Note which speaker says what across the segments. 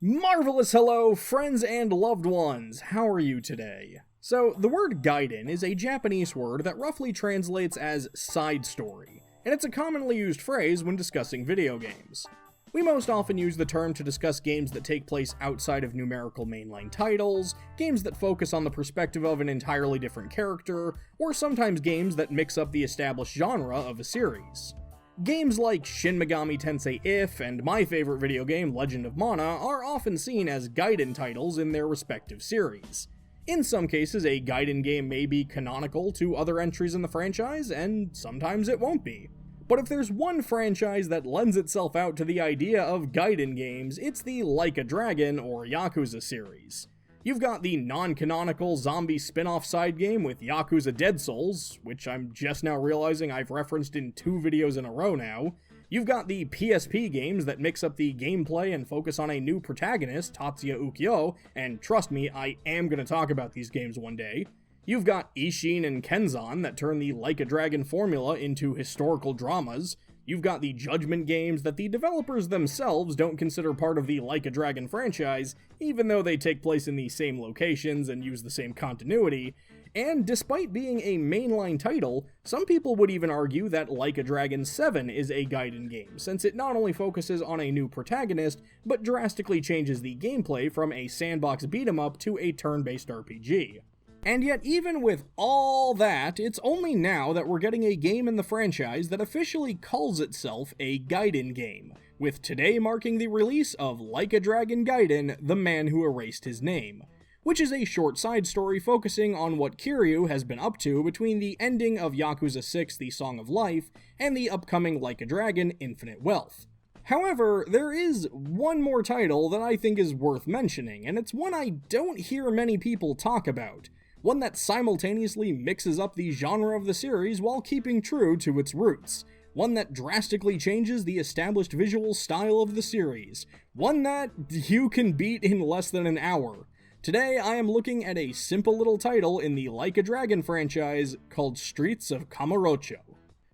Speaker 1: Marvelous hello, friends and loved ones! How are you today? So, the word Gaiden is a Japanese word that roughly translates as side story, and it's a commonly used phrase when discussing video games. We most often use the term to discuss games that take place outside of numerical mainline titles, games that focus on the perspective of an entirely different character, or sometimes games that mix up the established genre of a series. Games like Shin Megami Tensei If and my favorite video game, Legend of Mana, are often seen as Gaiden titles in their respective series. In some cases, a Gaiden game may be canonical to other entries in the franchise, and sometimes it won't be. But if there's one franchise that lends itself out to the idea of Gaiden games, it's the Like A Dragon or Yakuza series. You've got the non-canonical zombie spin-off side game with Yakuza Dead Souls, which I'm just now realizing I've referenced in 2 videos in a row now. You've got the PSP games that mix up the gameplay and focus on a new protagonist, Tatsuya Ukiyo, and trust me, I am going to talk about these games one day. You've got Ishin and Kenzan that turn the Like a Dragon formula into historical dramas. You've got the Judgment games that the developers themselves don't consider part of the Like a Dragon franchise, even though they take place in the same locations and use the same continuity. And despite being a mainline title, some people would even argue that Like a Dragon 7 is a Gaiden game, since it not only focuses on a new protagonist, but drastically changes the gameplay from a sandbox beat-em-up to a turn-based RPG. And yet, even with all that, it's only now that we're getting a game in the franchise that officially calls itself a Gaiden game, with today marking the release of Like A Dragon Gaiden, The Man Who Erased His Name, which is a short side story focusing on what Kiryu has been up to between the ending of Yakuza 6 The Song of Life and the upcoming Like a Dragon Infinite Wealth. However, there is one more title that I think is worth mentioning, and it's one I don't hear many people talk about. One that simultaneously mixes up the genre of the series while keeping true to its roots. One that drastically changes the established visual style of the series. One that you can beat in less than an hour. Today, I am looking at a simple little title in the Like a Dragon franchise called Streets of Kamurocho.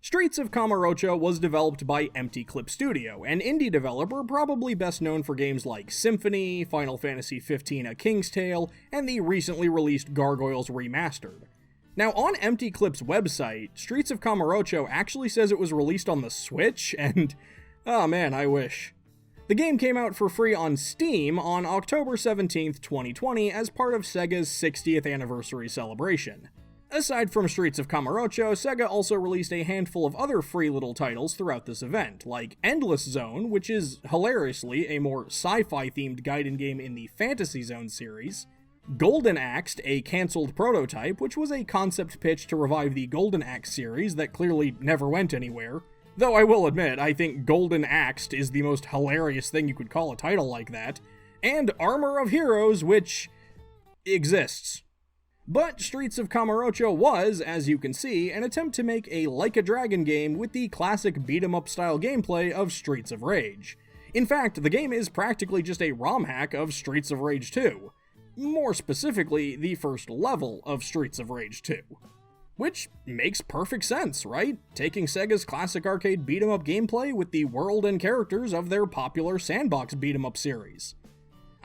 Speaker 1: Streets of Kamurocho was developed by Empty Clip Studio, an indie developer probably best known for games like Symphony, Final Fantasy XV A King's Tale, and the recently released Gargoyles Remastered. Now, on Empty Clip's website, Streets of Kamurocho actually says it was released on the Switch, and oh man, I wish. The game came out for free on Steam on October 17th, 2020 as part of SEGA's 60th anniversary celebration. Aside from Streets of Kamurocho, SEGA also released a handful of other free little titles throughout this event, like Endless Zone, which is hilariously a more sci-fi themed Gaiden game in the Fantasy Zone series, Golden Axe, a cancelled prototype, which was a concept pitch to revive the Golden Axe series that clearly never went anywhere, though I will admit, I think Golden Axe is the most hilarious thing you could call a title like that, and Armor of Heroes, which exists. But Streets of Kamurocho was, as you can see, an attempt to make a Like a Dragon game with the classic beat-em-up style gameplay of Streets of Rage. In fact, the game is practically just a ROM hack of Streets of Rage 2. More specifically, the first level of Streets of Rage 2. Which makes perfect sense, right? Taking Sega's classic arcade beat-em-up gameplay with the world and characters of their popular sandbox beat-em-up series.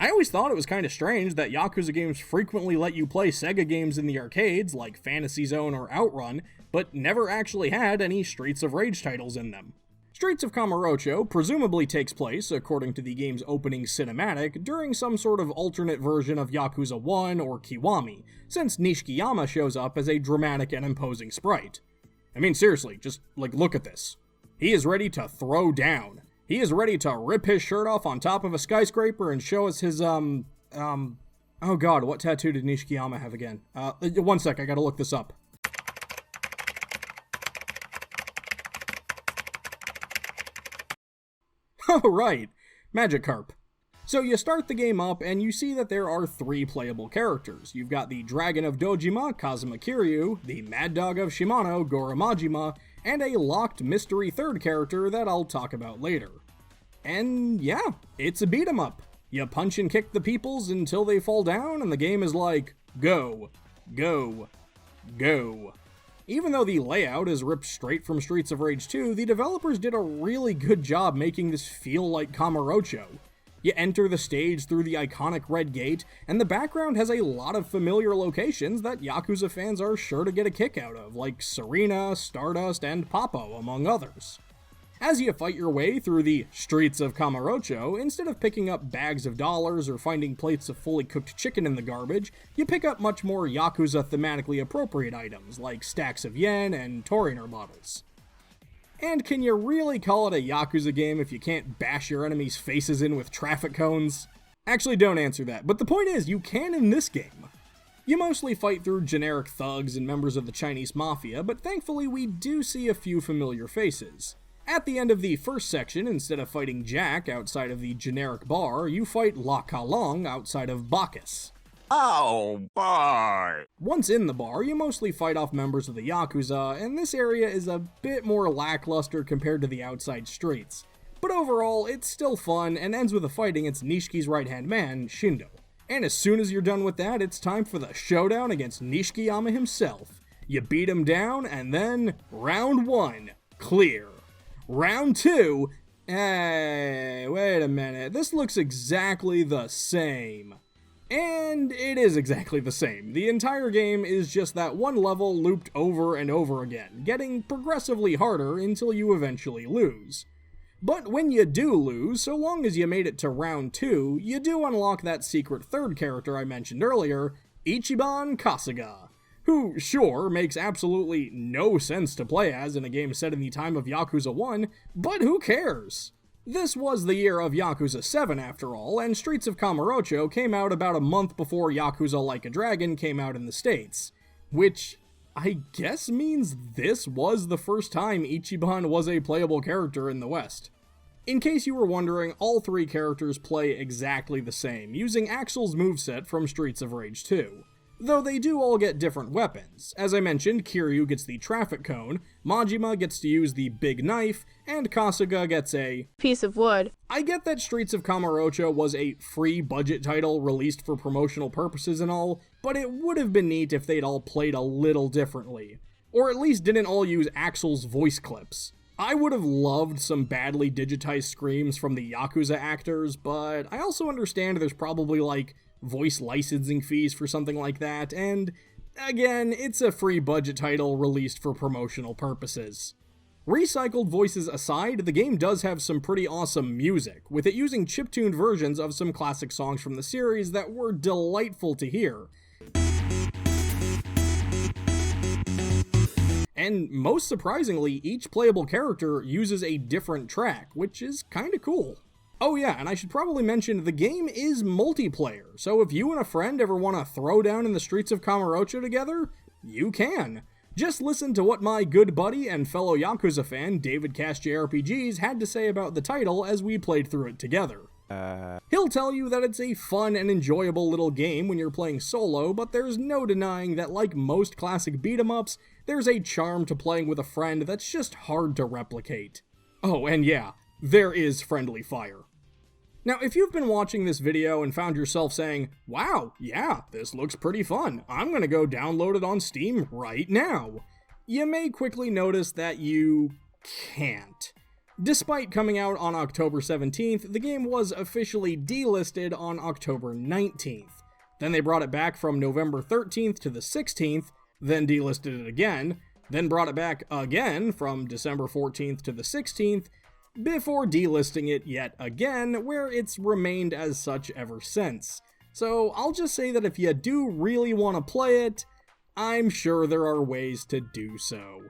Speaker 1: I always thought it was kind of strange that Yakuza games frequently let you play Sega games in the arcades, like Fantasy Zone or Outrun, but never actually had any Streets of Rage titles in them. Streets of Kamurocho presumably takes place, according to the game's opening cinematic, during some sort of alternate version of Yakuza 1 or Kiwami, since Nishikiyama shows up as a dramatic and imposing sprite. I mean, seriously, just, look at this. He is ready to throw down. He is ready to rip his shirt off on top of a skyscraper and show us his, oh god, what tattoo did Nishikiyama have again? One sec, I gotta look this up. Oh, right, Magikarp. So you start the game up and you see that there are 3 playable characters. You've got the Dragon of Dojima, Kazuma Kiryu, the Mad Dog of Shimano, Goro Majima, and a locked mystery third character that I'll talk about later. And yeah, it's a beat 'em up. You punch and kick the peoples until they fall down and the game is like, go, go, go. Even though the layout is ripped straight from Streets of Rage 2, the developers did a really good job making this feel like Kamurocho. You enter the stage through the iconic red gate, and the background has a lot of familiar locations that Yakuza fans are sure to get a kick out of, like Serena, Stardust, and Papo, among others. As you fight your way through the Streets of Kamurocho, instead of picking up bags of dollars or finding plates of fully cooked chicken in the garbage, you pick up much more Yakuza thematically appropriate items, like stacks of yen and Toriner bottles. And can you really call it a Yakuza game if you can't bash your enemies' faces in with traffic cones? Actually, don't answer that, but the point is, you can in this game. You mostly fight through generic thugs and members of the Chinese mafia, but thankfully we do see a few familiar faces. At the end of the first section, instead of fighting Jack outside of the generic bar, you fight La Kalong outside of Bacchus.
Speaker 2: Oh, boy!
Speaker 1: Once in the bar, you mostly fight off members of the Yakuza, and this area is a bit more lackluster compared to the outside streets. But overall, it's still fun, and ends with a fight against Nishiki's right-hand man, Shindo. And as soon as you're done with that, it's time for the showdown against Nishikiyama himself. You beat him down, and then, round 1, clear. Round 2, hey, wait a minute, this looks exactly the same. And it is exactly the same. The entire game is just that one level looped over and over again, getting progressively harder until you eventually lose. But when you do lose, so long as you made it to round 2, you do unlock that secret third character I mentioned earlier, Ichiban Kasuga, who, sure, makes absolutely no sense to play as in a game set in the time of Yakuza 1, but who cares? This was the year of Yakuza 7 after all, and Streets of Kamurocho came out about a month before Yakuza Like a Dragon came out in the States, which I guess means this was the first time Ichiban was a playable character in the West. In case you were wondering, all three characters play exactly the same, using Axel's moveset from Streets of Rage 2. Though they do all get different weapons. As I mentioned, Kiryu gets the traffic cone, Majima gets to use the big knife, and Kasuga gets a
Speaker 3: piece of wood.
Speaker 1: I get that Streets of Kamurocho was a free budget title released for promotional purposes and all, but it would have been neat if they'd all played a little differently. Or at least didn't all use Axel's voice clips. I would have loved some badly digitized screams from the Yakuza actors, but I also understand there's probably like voice licensing fees for something like that, and again, it's a free budget title released for promotional purposes. Recycled voices aside, the game does have some pretty awesome music, with it using chiptuned versions of some classic songs from the series that were delightful to hear. And most surprisingly, each playable character uses a different track, which is kinda cool. Oh yeah, and I should probably mention, the game is multiplayer, so if you and a friend ever want to throw down in the Streets of Kamurocho together, you can. Just listen to what my good buddy and fellow Yakuza fan, Davidcast JRPGs, had to say about the title as we played through it together. He'll tell you that it's a fun and enjoyable little game when you're playing solo, but there's no denying that like most classic beat-em-ups, there's a charm to playing with a friend that's just hard to replicate. Oh, and yeah, there is friendly fire. Now, if you've been watching this video and found yourself saying, wow, yeah, this looks pretty fun, I'm gonna go download it on Steam right now, you may quickly notice that you can't. Despite coming out on October 17th, the game was officially delisted on October 19th. Then they brought it back from November 13th to the 16th, then delisted it again, then brought it back again from December 14th to the 16th, before delisting it yet again, where it's remained as such ever since. So I'll just say that if you do really want to play it, I'm sure there are ways to do so.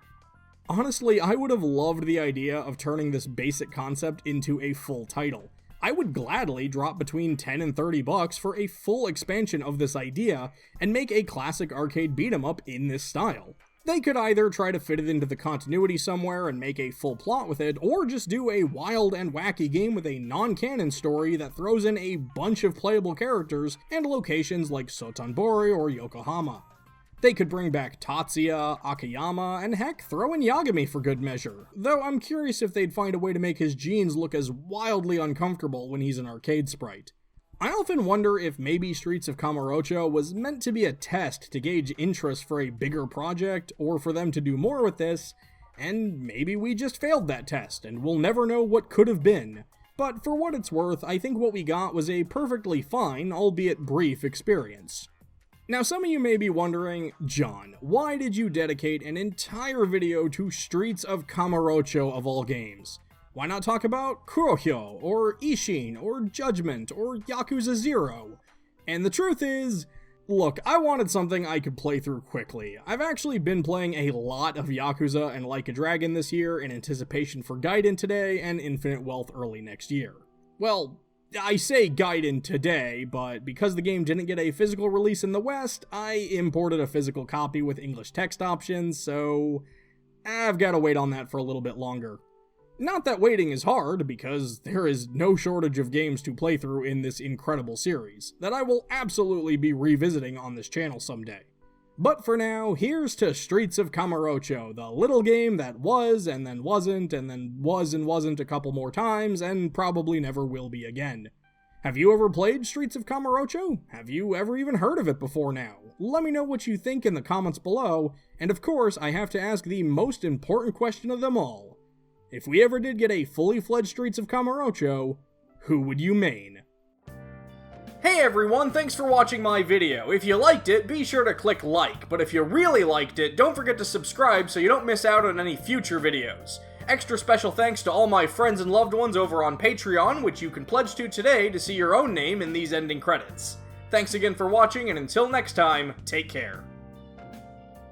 Speaker 1: Honestly, I would have loved the idea of turning this basic concept into a full title. I would gladly drop between $10 and $30 for a full expansion of this idea and make a classic arcade beat-em-up in this style. They could either try to fit it into the continuity somewhere and make a full plot with it, or just do a wild and wacky game with a non-canon story that throws in a bunch of playable characters and locations like Sotenbori or Yokohama. They could bring back Tatsuya, Akiyama, and heck, throw in Yagami for good measure, though I'm curious if they'd find a way to make his jeans look as wildly uncomfortable when he's an arcade sprite. I often wonder if maybe Streets of Kamurocho was meant to be a test to gauge interest for a bigger project, or for them to do more with this, and maybe we just failed that test, and we'll never know what could have been. but for what it's worth, I think what we got was a perfectly fine, albeit brief, experience. Now some of you may be wondering, John, why did you dedicate an entire video to Streets of Kamurocho of all games? Why not talk about Kurohyo, or Ishin, or Judgment, or Yakuza 0? And the truth is, look, I wanted something I could play through quickly. I've actually been playing a lot of Yakuza and Like a Dragon this year in anticipation for Gaiden today and Infinite Wealth early next year. Well, I say Gaiden today, but because the game didn't get a physical release in the West, I imported a physical copy with English text options, so I've got to wait on that for a little bit longer. Not that waiting is hard, because there is no shortage of games to play through in this incredible series, that I will absolutely be revisiting on this channel someday. But for now, here's to Streets of Kamurocho, the little game that was, and then wasn't, and then was and wasn't a couple more times, and probably never will be again. Have you ever played Streets of Kamurocho? Have you ever even heard of it before now? Let me know what you think in the comments below, and of course, I have to ask the most important question of them all. If we ever did get a fully fledged Streets of Kamurocho, who would you main? Hey everyone, thanks for watching my video. If you liked it, be sure to click like, but if you really liked it, don't forget to subscribe so you don't miss out on any future videos. Extra special thanks to all my friends and loved ones over on Patreon, which you can pledge to today to see your own name in these ending credits. Thanks again for watching, and until next time, take care.